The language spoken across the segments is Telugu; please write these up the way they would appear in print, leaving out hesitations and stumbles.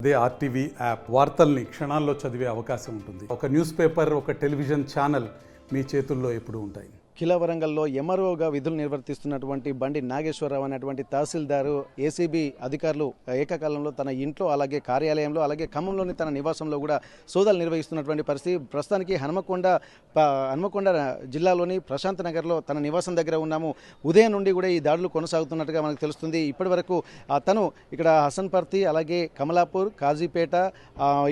అదే ఆర్టీవీ యాప్ వార్తల్ని క్షణాల్లో చదివే అవకాశం ఉంటుంది. ఒక న్యూస్ పేపర్, ఒక టెలివిజన్ ఛానల్ మీ చేతుల్లో ఎప్పుడూ ఉంటాయి. ఖిలా వరంగల్లో ఎంఆర్ఓగా విధులు నిర్వర్తిస్తున్నటువంటి బండి నాగేశ్వరరావు అనేటువంటి తహసీల్దారు ఏసీబీ అధికారులు ఏకకాలంలో తన ఇంట్లో, అలాగే కార్యాలయంలో, అలాగే ఖమ్మంలోని తన నివాసంలో కూడా సోదాలు నిర్వహిస్తున్నటువంటి పరిస్థితి. ప్రస్తుతానికి హన్మకొండ జిల్లాలోని ప్రశాంత్ నగర్లో తన నివాసం దగ్గర ఉన్నాము. ఉదయం నుండి కూడా ఈ దాడులు కొనసాగుతున్నట్టుగా మనకు తెలుస్తుంది. ఇప్పటి వరకు తను ఇక్కడ హసన్పర్తి, అలాగే కమలాపూర్, కాజీపేట,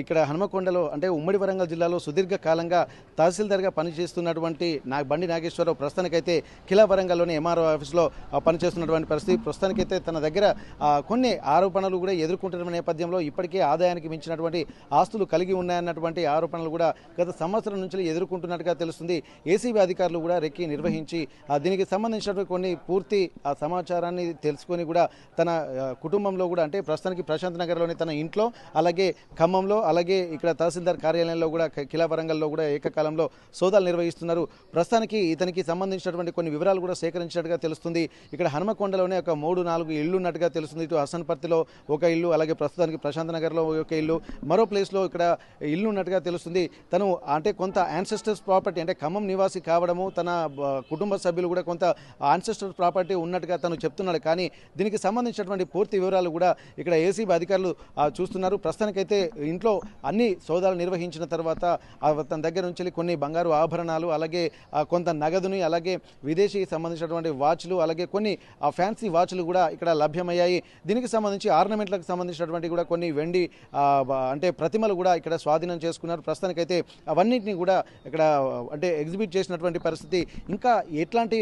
ఇక్కడ హన్మకొండలో అంటే ఉమ్మడి వరంగల్ జిల్లాలో సుదీర్ఘ కాలంగా తహసీల్దార్గా పనిచేస్తున్నటువంటి బండి నాగేశ్వరరావు ప్రస్తుతానికైతే ఖిలా వరంగల్లోని ఎంఆర్ఓ ఆఫీస్లో పనిచేస్తున్నటువంటి పరిస్థితి. ప్రస్తుతానికైతే తన దగ్గర కొన్ని ఆరోపణలు కూడా ఎదుర్కొంటున్న నేపథ్యంలో ఇప్పటికే ఆదాయానికి మించినటువంటి ఆస్తులు కలిగి ఉన్నాయన్నటువంటి ఆరోపణలు కూడా గత సంవత్సరం నుంచి ఎదుర్కొంటున్నట్టుగా తెలుస్తుంది. ఏసీబీ అధికారులు కూడా రెక్కి నిర్వహించి దీనికి సంబంధించినటువంటి కొన్ని పూర్తి సమాచారాన్ని తెలుసుకొని కూడా తన కుటుంబంలో కూడా అంటే ప్రస్తుతానికి ప్రశాంత్ నగర్లోని తన ఇంట్లో, అలాగే ఖమ్మంలో, అలాగే ఇక్కడ తహసీల్దార్ కార్యాలయంలో కూడా ఖిలా వరంగల్లో కూడా ఏకకాలంలో సోదాలు నిర్వహిస్తున్నారు. ప్రస్తుతానికి ఇతనికి సంబంధించినటువంటి కొన్ని వివరాలు కూడా సేకరించినట్టుగా తెలుస్తుంది. ఇక్కడ హన్మకొండలోనే ఒక 3-4 ఇళ్లు ఉన్నట్టుగా తెలుస్తుంది. ఇటు హసన్పర్తిలో ఒక ఇల్లు, అలాగే ప్రస్తుతానికి ప్రశాంత్ నగర్లో ఒక ఇల్లు, మరో ప్లేస్లో ఇక్కడ ఇల్లు ఉన్నట్టుగా తెలుస్తుంది. తను అంటే కొంత యాన్సెస్టర్స్ ప్రాపర్టీ అంటే ఖమ్మం నివాసి కావడము, తన కుటుంబ సభ్యులు కూడా కొంత యాన్సెస్టర్స్ ప్రాపర్టీ ఉన్నట్టుగా తను చెప్తున్నాడు. కానీ దీనికి సంబంధించినటువంటి పూర్తి వివరాలు కూడా ఇక్కడ ఏసీబీ అధికారులు చూస్తున్నారు. ప్రస్తుతానికైతే ఇంట్లో అన్ని సోదాలు నిర్వహించిన తర్వాత తన దగ్గర నుంచి కొన్ని బంగారు ఆభరణాలు, అలాగే కొంత నగదుని, అలాగే విదేశీ సంబంధించినటువంటి వాచ్లు, అలాగే కొన్ని ఫ్యాన్సీ వాచ్లు కూడా ఇక్కడ లభ్యమయ్యాయి. దీనికి సంబంధించి ఆర్నమెంట్లకు సంబంధించినటువంటి కూడా కొన్ని వెండి అంటే ప్రతిమలు కూడా ఇక్కడ స్వాధీనం చేసుకున్నారు. ప్రస్తుతానికైతే అవన్నింటినీ కూడా ఇక్కడ అంటే ఎగ్జిబిట్ చేసినటువంటి పరిస్థితి. ఇంకా ఎట్లాంటి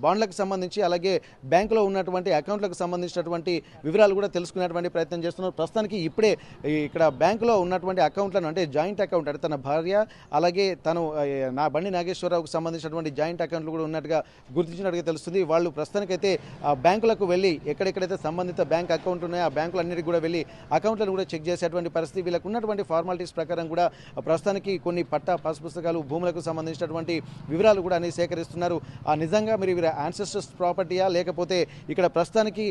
బాండ్లకు సంబంధించి, అలాగే బ్యాంకులో ఉన్నటువంటి అకౌంట్లకు సంబంధించినటువంటి వివరాలు కూడా తెలుసుకునేటువంటి ప్రయత్నం చేస్తున్నారు. ప్రస్తుతానికి ఇప్పుడే ఇక్కడ బ్యాంకులో ఉన్నటువంటి అకౌంట్లను అంటే జాయింట్ అకౌంట్ అంటే తన భార్య, అలాగే తను బండి నాగేశ్వరరావుకు సంబంధించినటువంటి జాయింట్ అకౌంట్లు కూడా ఉన్నట్టుగా గుర్తించినట్టుగా తెలుస్తుంది. వాళ్ళు ప్రస్తుతానికైతే పబ్కు వెళ్ళి ఎక్కడెక్కడైతే సంబంధిత బ్యాంక్ అకౌంట్ ఉన్నాయో ఆ బ్యాంకులన్నిటికీ కూడా వెళ్ళి అకౌంట్లను కూడా చెక్ చేసేటువంటి పరిస్థితి. వీళ్ళకు ఉన్నటువంటి ఫార్మాలిటీస్ ప్రకారం కూడా ప్రస్తుతానికి కొన్ని పాస్ పుస్తకాలు, భూములకు సంబంధించినటువంటి వివరాలు కూడా అన్ని సేకరిస్తున్నారు. నిజంగా మీరు వీరి యాన్సెస్టర్స్ ప్రాపర్టీయా, లేకపోతే ఇక్కడ ప్రస్తుతానికి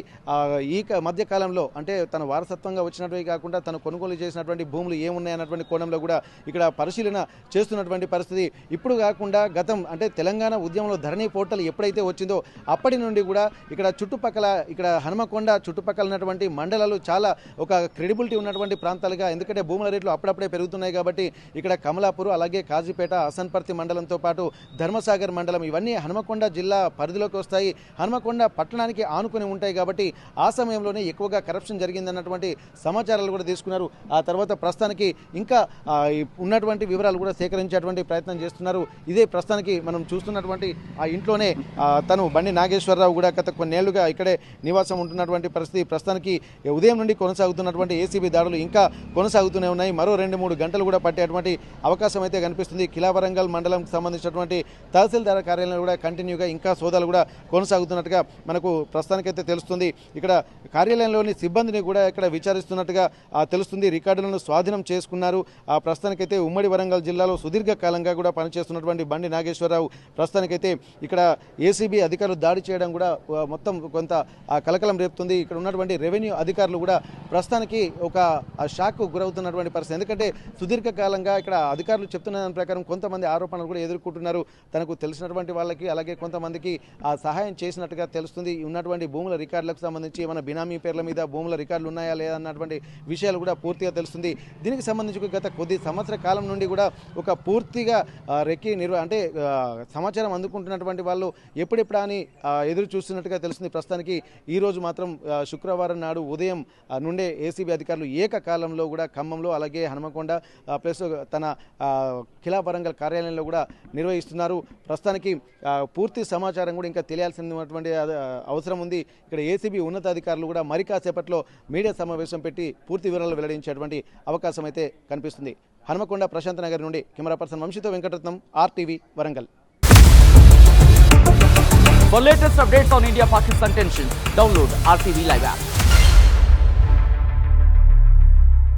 ఈ మధ్య కాలంలో అంటే తన వారసత్వంగా వచ్చినటువంటి కాకుండా తను కొనుగోలు చేసినటువంటి భూములు ఏమున్నాయన్నటువంటి కోణంలో కూడా ఇక్కడ పరిశీలన చేస్తున్నటువంటి పరిస్థితి. ఇప్పుడు కాకుండా గతం అంటే తెలంగాణ ఉద్యమంలో ధరణి పోర్టల్ ఎప్పుడైతే వచ్చిందో అప్పటి నుండి కూడా ఇక్కడ చుట్టుపక్కల ఇక్కడ హన్మకొండ చుట్టుపక్కల ఉన్నటువంటి మండలాలు చాలా ఒక క్రెడిబిలిటీ ఉన్నటువంటి ప్రాంతాలుగా, ఎందుకంటే భూముల రేట్లు అప్పుడప్పుడే పెరుగుతున్నాయి కాబట్టి ఇక్కడ కమలాపూర్, అలాగే కాజీపేట, హసన్పర్తి మండలంతో పాటు ధర్మసాగర్ మండలం ఇవన్నీ హన్మకొండ జిల్లా పరిధిలోకి వస్తాయి. హన్మకొండ పట్టణానికి ఆనుకొని ఉంటాయి కాబట్టి ఆ సమయంలోనే ఎక్కువగా కరప్షన్ జరిగిందన్నటువంటి సమాచారాలు కూడా తీసుకున్నారు. ఆ తర్వాత ప్రస్తుతానికి ఇంకా ఉన్నటువంటి వివరాలు కూడా సేకరించేటువంటి ప్రయత్నం చేస్తున్నారు. ఇదే ప్రస్తుతానికి మనం చూస్తున్నటువంటి ఆ ఇంట్లోనే తను బండి నాగేశ్వరరావు కూడా గత కొన్నేళ్లుగా ఇక్కడే నివాసం ఉంటున్నటువంటి పరిస్థితి. ప్రస్తుతానికి ఉదయం నుండి కొనసాగుతున్నటువంటి ఏసీబీ దాడులు ఇంకా కొనసాగుతూనే ఉన్నాయి. మరో 2-3 గంటలు కూడా పట్టేటువంటి అవకాశం అయితే కనిపిస్తుంది. ఖిలా వరంగల్ మండలంకి సంబంధించినటువంటి తహసీల్దార్ కార్యాలయంలో కూడా కంటిన్యూగా ఇంకా సోదాలు కూడా కొనసాగుతున్నట్టుగా మనకు ప్రస్తుతానికైతే తెలుస్తుంది. ఇక్కడ కార్యాలయంలోని సిబ్బందిని కూడా ఇక్కడ విచారిస్తున్నట్టుగా తెలుస్తుంది. రికార్డులను స్వాధీనం చేసుకున్నారు. ప్రస్తుతానికైతే ఉమ్మడి వరంగల్ జిల్లాలో సుదీర్ఘ కాలంగా కూడా పనిచేస్తున్నటువంటి బండి నాగేశ్వరరావు ప్రస్తుతానికైతే ఇక్కడ ఏసీబీ అధికారులు దాడి చేయడం కూడా మొత్తం కొంత కలకలం రేపుతుంది. ఇక్కడ ఉన్నటువంటి రెవెన్యూ అధికారులు కూడా ప్రస్తుతానికి ఒక షాక్ గురవుతున్నటువంటి పరిస్థితి. ఎందుకంటే సుదీర్ఘ కాలంగా ఇక్కడ అధికారులు చెప్తున్న దాని ప్రకారం కొంతమంది ఆరోపణలు కూడా ఎదుర్కొంటున్నారు. తనకు తెలిసినటువంటి వాళ్ళకి, అలాగే కొంతమందికి సహాయం చేసినట్టుగా తెలుస్తుంది. ఉన్నటువంటి భూముల రికార్డులకు సంబంధించి మన బినామీ పేర్ల మీద భూముల రికార్డులు ఉన్నాయా లేదా అన్నటువంటి విషయాలు కూడా పూర్తిగా తెలుస్తుంది. దీనికి సంబంధించి గత కొద్ది సంవత్సర కాలం నుండి కూడా ఒక పూర్తిగా రెక్కి అంటే సమాచారం అందుకుంటున్నటువంటి వాళ్ళు ఎప్పుడెప్పుడా అని ఎదురు చూస్తున్నట్టుగా తెలుస్తుంది. ప్రస్తుతానికి ఈరోజు మాత్రం శుక్రవారం నాడు ఉదయం నుండే ఏసీబీ అధికారులు ఏకకాలంలో కూడా ఖమ్మంలో, అలాగే హన్మకొండ ప్లస్ తన ఖిలా వరంగల్ కార్యాలయంలో కూడా నిర్వహిస్తున్నారు. ప్రస్తుతానికి పూర్తి సమాచారం కూడా ఇంకా తెలియాల్సినటువంటి అవసరం ఉంది. ఇక్కడ ఏసీబీ ఉన్నతాధికారులు కూడా మరి కాసేపట్లో మీడియా సమావేశం పెట్టి పూర్తి వివరాలు వెల్లడించేటువంటి అవకాశం అయితే కనిపిస్తుంది. హన్మకొండ ప్రశాంత్ నగర్ నుండి కెమెరా పర్సన్ వంశీతో Venkataratnam, RTV Warangal. For latest updates on India-Pakistan tensions, download RTV Live app.